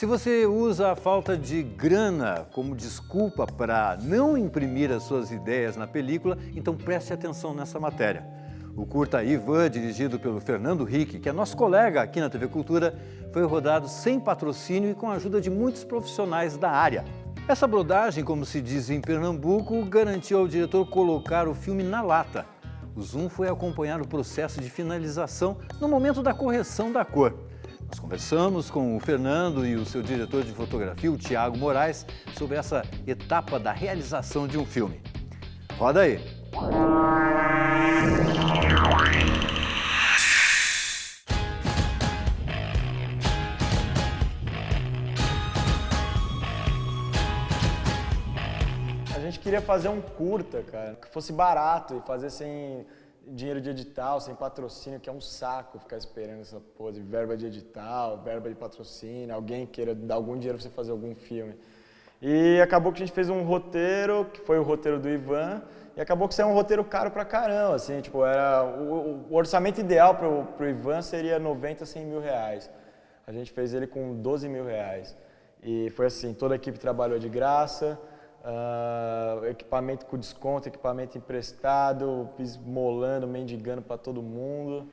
Se você usa a falta de grana como desculpa para não imprimir as suas ideias na película, então preste atenção nessa matéria. O curta Ivan, dirigido pelo Fernando Rick, que é nosso colega aqui na TV Cultura, foi rodado sem patrocínio e com a ajuda de muitos profissionais da área. Essa brodagem, como se diz em Pernambuco, garantiu ao diretor colocar o filme na lata. O zoom foi acompanhar o processo de finalização no momento da correção da cor. Nós conversamos com o Fernando e o seu diretor de fotografia, o Thiago Moraes, sobre essa etapa da realização de um filme. Roda aí! A gente queria fazer um curta, cara, que fosse barato e fazer sem dinheiro de edital, sem patrocínio, que é um saco ficar esperando essa porra de verba de edital, verba de patrocínio, alguém queira dar algum dinheiro pra você fazer algum filme. E acabou que a gente fez um roteiro, que foi o roteiro do Ivan, e acabou que saiu um roteiro caro pra caramba, assim, tipo, era o orçamento ideal pro Ivan seria 90, 100 mil reais. A gente fez ele com 12 mil reais. E foi assim, toda a equipe trabalhou de graça, equipamento com desconto, equipamento emprestado, esmolando, mendigando para todo mundo.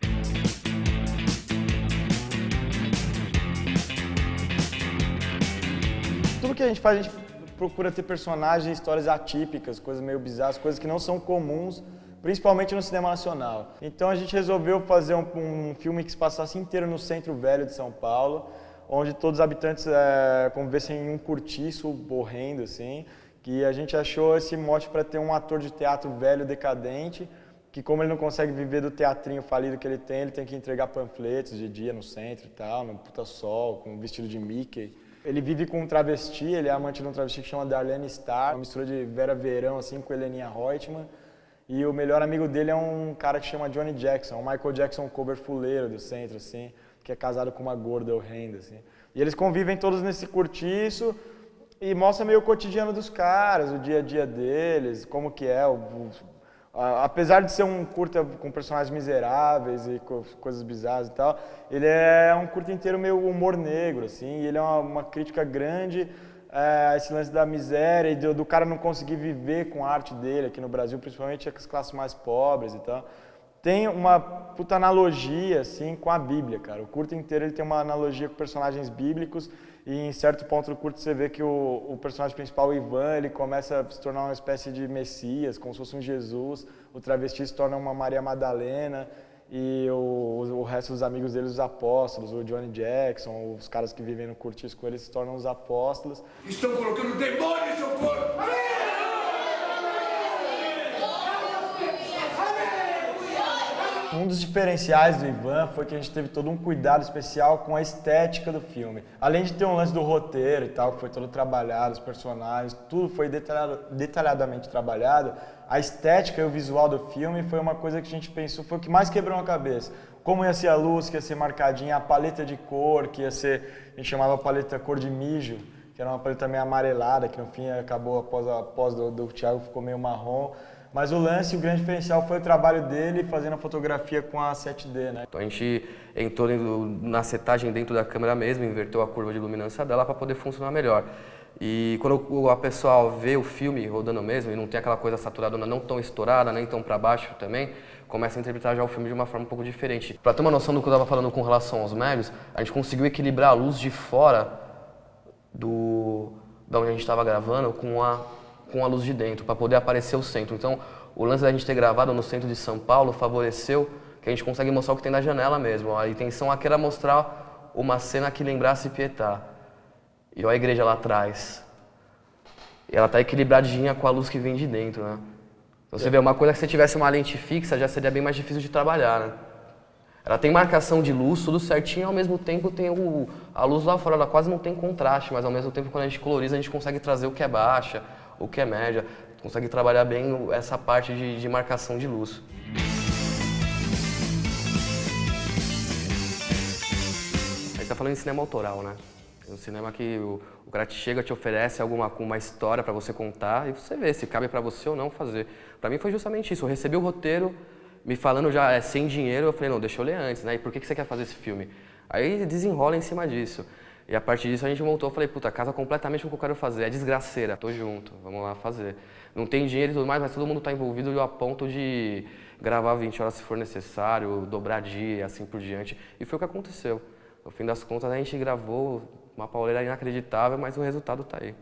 Tudo que a gente faz, a gente procura ter personagens, histórias atípicas, coisas meio bizarras, coisas que não são comuns, principalmente no cinema nacional. Então a gente resolveu fazer um filme que se passasse inteiro no centro velho de São Paulo, onde todos os habitantes convivessem em um cortiço horrendo, assim. Que a gente achou esse mote para ter um ator de teatro velho, decadente, que como ele não consegue viver do teatrinho falido que ele tem que entregar panfletos de dia no centro e tal, no puta sol, com um vestido de Mickey. Ele vive com um travesti, ele é amante de um travesti que chama Darlene Starr, uma mistura de Vera Verão assim, com Heleninha Reutemann. E o melhor amigo dele é um cara que chama Johnny Jackson, um Michael Jackson cover fuleiro do centro, assim, que é casado com uma gorda horrenda, assim. E eles convivem todos nesse cortiço, e mostra meio o cotidiano dos caras, o dia a dia deles, como que é. Apesar de ser um curta com personagens miseráveis e coisas bizarras e tal, ele é um curta inteiro meio humor negro, assim, e ele é uma crítica grande a esse lance da miséria e do cara não conseguir viver com a arte dele aqui no Brasil, principalmente as classes mais pobres e tal. Tem uma puta analogia, assim, com a Bíblia, cara. O curta inteiro ele tem uma analogia com personagens bíblicos e em certo ponto do curto você vê que o personagem principal, o Ivan, ele começa a se tornar uma espécie de Messias, como se fosse um Jesus. O travesti se torna uma Maria Madalena e o resto dos amigos dele, os apóstolos, o Johnny Jackson, os caras que vivem no cortiço com ele se tornam os apóstolos. Estão colocando demônio em seu corpo! Um dos diferenciais do Ivan foi que a gente teve todo um cuidado especial com a estética do filme. Além de ter um lance do roteiro e tal, que foi todo trabalhado, os personagens, tudo foi detalhadamente trabalhado, a estética e o visual do filme foi uma coisa que a gente pensou, foi o que mais quebrou a cabeça. Como ia ser a luz, que ia ser marcadinha, a paleta de cor, que ia ser, a gente chamava a paleta cor de mijo, que era uma paleta meio amarelada, que no fim acabou após do Thiago, ficou meio marrom. Mas o lance, o grande diferencial foi o trabalho dele fazendo a fotografia com a 7D, né? Então a gente entrou na setagem dentro da câmera mesmo, inverteu a curva de luminância dela para poder funcionar melhor. E quando a pessoa vê o filme rodando mesmo e não tem aquela coisa saturadona não tão estourada, nem tão para baixo também, começa a interpretar já o filme de uma forma um pouco diferente. Para ter uma noção do que eu estava falando com relação aos médios, a gente conseguiu equilibrar a luz de fora da onde a gente estava gravando com a luz de dentro, para poder aparecer o centro. Então, o lance da gente ter gravado no centro de São Paulo favoreceu que a gente consegue mostrar o que tem na janela mesmo. A intenção aqui era mostrar uma cena que lembrasse Pietà. E olha a igreja lá atrás. E ela tá equilibradinha com a luz que vem de dentro, né? Então você vê, uma coisa que se tivesse uma lente fixa já seria bem mais difícil de trabalhar, né? Ela tem marcação de luz, tudo certinho, ao mesmo tempo tem a luz lá fora, ela quase não tem contraste, mas ao mesmo tempo quando a gente coloriza a gente consegue trazer o que é baixa, o que é média, consegue trabalhar bem essa parte de marcação de luz. A gente tá falando em cinema autoral, né? Um cinema que o cara te chega, te oferece uma história para você contar e você vê se cabe para você ou não fazer. Para mim foi justamente isso, eu recebi o roteiro me falando já sem dinheiro, eu falei, não, deixa eu ler antes, né? E por que você quer fazer esse filme? Aí desenrola em cima disso. E a partir disso a gente montou, eu falei, puta, casa completamente o que eu quero fazer, é desgraceira, tô junto, vamos lá fazer. Não tem dinheiro e tudo mais, mas todo mundo tá envolvido e eu a ponto de gravar 20 horas se for necessário, dobrar dia e assim por diante. E foi o que aconteceu. No fim das contas a gente gravou uma pauleira inacreditável, mas o resultado tá aí.